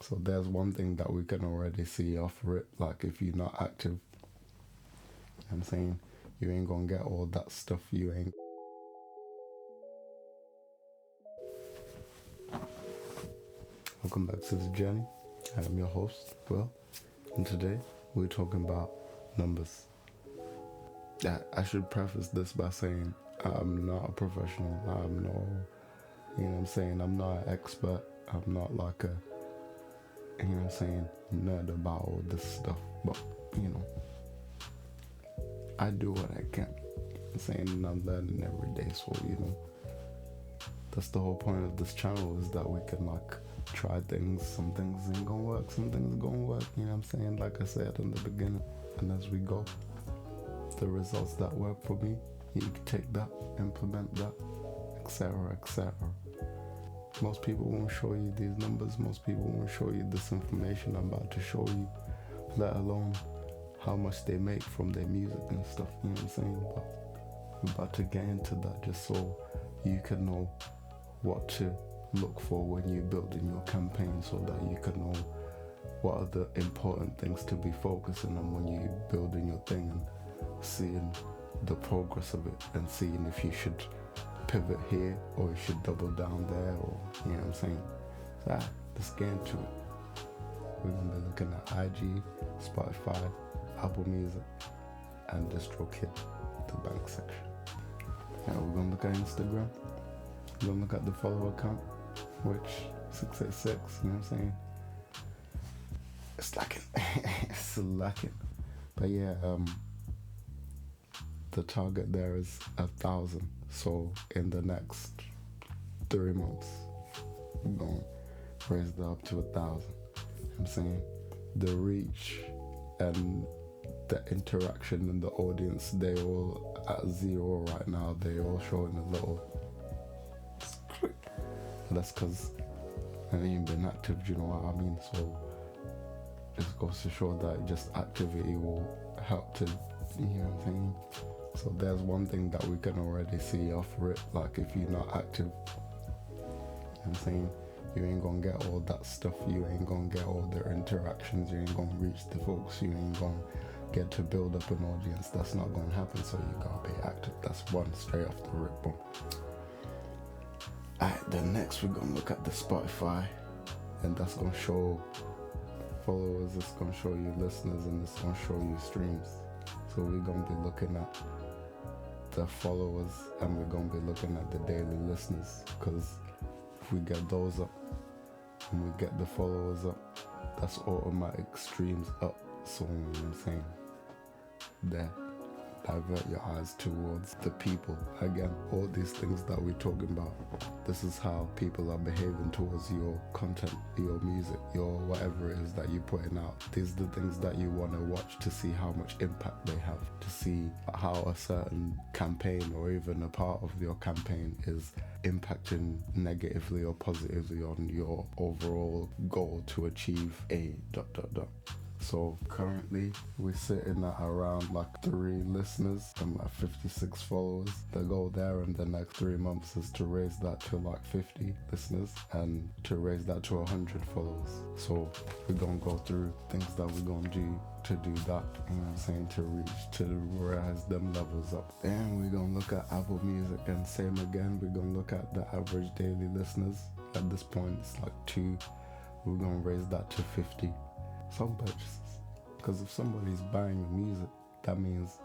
So there's one thing that we can already see off rip, like if you're not active, I'm saying you ain't gonna get all that stuff. You ain't. Welcome back to the journey. I am your host, Will, and today we're talking about numbers. I should preface this by saying I'm not a professional. I'm no, I'm not an expert. I'm not like a, nerd about all this stuff. But, I do what I can. And I'm learning every day. So, that's the whole point of this channel, is that we can try things. Some things ain't gonna work, some things gonna work, like I said in the beginning. And as we go, the results that work for me, you can take that, implement that, etc., etc. Most people won't show you these numbers, most people won't show you this information I'm about to show you, let alone how much they make from their music and stuff, But we're about to get into that just so you can know what to look for when you're building your campaign, so that you can know what are the important things to be focusing on when you're building your thing, and seeing the progress of it, and seeing if you should pivot here or you should double down there, or So let's get into it. We're gonna be looking at IG, Spotify, Apple Music, and DistroKid, the bank section. Now we're gonna look at Instagram. We're gonna look at the follower count, which 686, It's lacking. It's lacking. But yeah, the target there is 1,000. So in the next 3 months, we're gonna raise that up to 1,000. The reach and the interaction in the audience, they all at 0 right now. They all showing a little. That's because I ain't been active, you know what I mean? So it goes to show that just activity will help to, So there's one thing that we can already see off rip, like if you're not active, you ain't gonna get all that stuff. You ain't gonna get all their interactions. You ain't gonna reach the folks. You ain't gonna get to build up an audience. That's not gonna happen. So you gotta be active. That's one straight off the rip. Boom. Alright, then next we're gonna look at the Spotify, and that's gonna show followers, it's gonna show you listeners, and it's gonna show you streams. So we're gonna be looking at the followers, and we're gonna be looking at the daily listeners, because if we get those up and we get the followers up, that's automatic streams up. So there, divert your eyes towards the people. Again, all these things that we're talking about, this is how people are behaving towards your content, your music, your whatever it is that you're putting out. These are the things that you want to watch to see how much impact they have, to see how a certain campaign or even a part of your campaign is impacting negatively or positively on your overall goal to achieve a ... So currently we're sitting at around 3 listeners and 56 followers. The goal there in the next 3 months is to raise that to 50 listeners and to raise that to 100 followers. So we're gonna go through things that we're gonna do to do that, to reach, to rise them levels up. Then we're gonna look at Apple Music, and same again, we're gonna look at the average daily listeners. At this point it's 2. We're gonna raise that to 50. Some purchases, because if somebody's buying your music, that means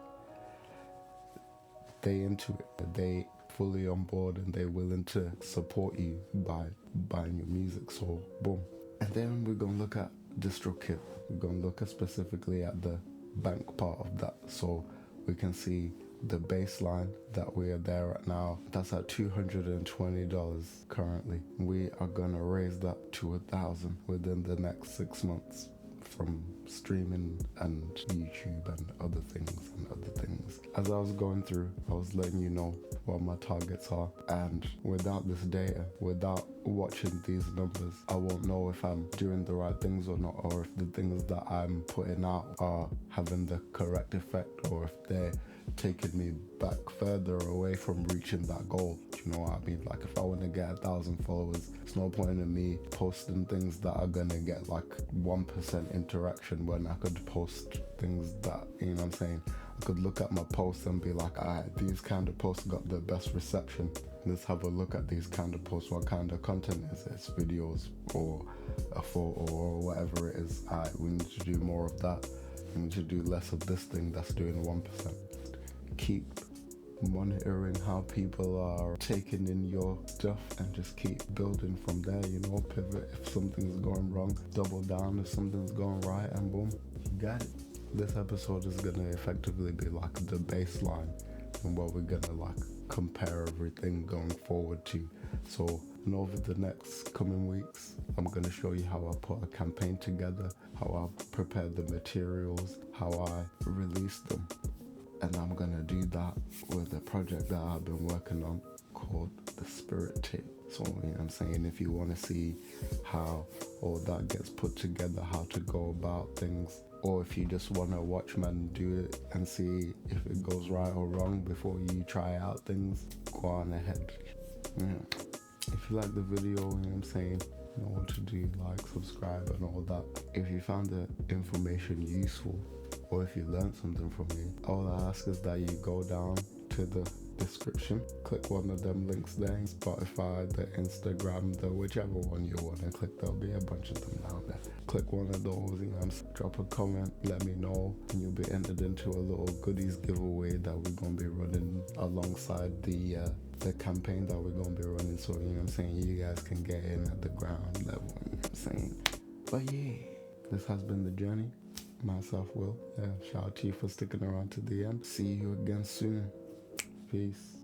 they into it, they fully on board, and they're willing to support you by buying your music. So boom. And then we're gonna look at DistroKid. We're gonna look specifically at the bank part of that, so we can see the baseline that we are there at now. That's at $220 currently. We are gonna raise that to 1,000 within the next 6 months, from streaming and YouTube and other things. As I was going through, I was letting you know what my targets are, and without this data, without watching these numbers, I won't know if I'm doing the right things or not, or if the things that I'm putting out are having the correct effect, or if they're taking me back further away from reaching that goal. Do You know what I mean? Like, if I want to get 1,000 followers, it's no point in me posting things that are gonna get like 1% interaction when I could post things that, you know what I'm saying, I could look at my posts and be like, alright, these kind of posts got the best reception. Let's have a look at these kind of posts. What kind of content is this? Videos or a photo or whatever it is. Alright, we need to do more of that. We need to do less of this thing that's doing 1%. Keep monitoring how people are taking in your stuff and just keep building from there, you know. Pivot if something's going wrong, double down if something's going right, and boom, you got it. This episode is gonna effectively be like the baseline and what we're gonna like compare everything going forward to. So, and over the next coming weeks, I'm gonna show you how I put a campaign together, how I prepare the materials, how I release them. And I'm gonna do that with a project that I've been working on called the Spirit Tape. So, you know what I'm saying, if you want to see how all that gets put together, how to go about things, or if you just want to watch man do it and see if it goes right or wrong before you try out things, go on ahead. Yeah. If you like the video, you know what I'm saying, you know what to do, like, subscribe and all that. If you found the information useful, or if you learned something from me, all I ask is that you go down to the description, click one of them links there, Spotify, the Instagram, the whichever one you want to click. There'll be a bunch of them down there. Click one of those, you know, drop a comment, let me know, and you'll be entered into a little goodies giveaway that we're going to be running alongside the campaign that we're going to be running. So, you know what I'm saying, you guys can get in at the ground level, you know what I'm saying. But yeah, this has been the journey. Myself, Will. Yeah, shout out to you for sticking around to the end. See you again soon. Peace.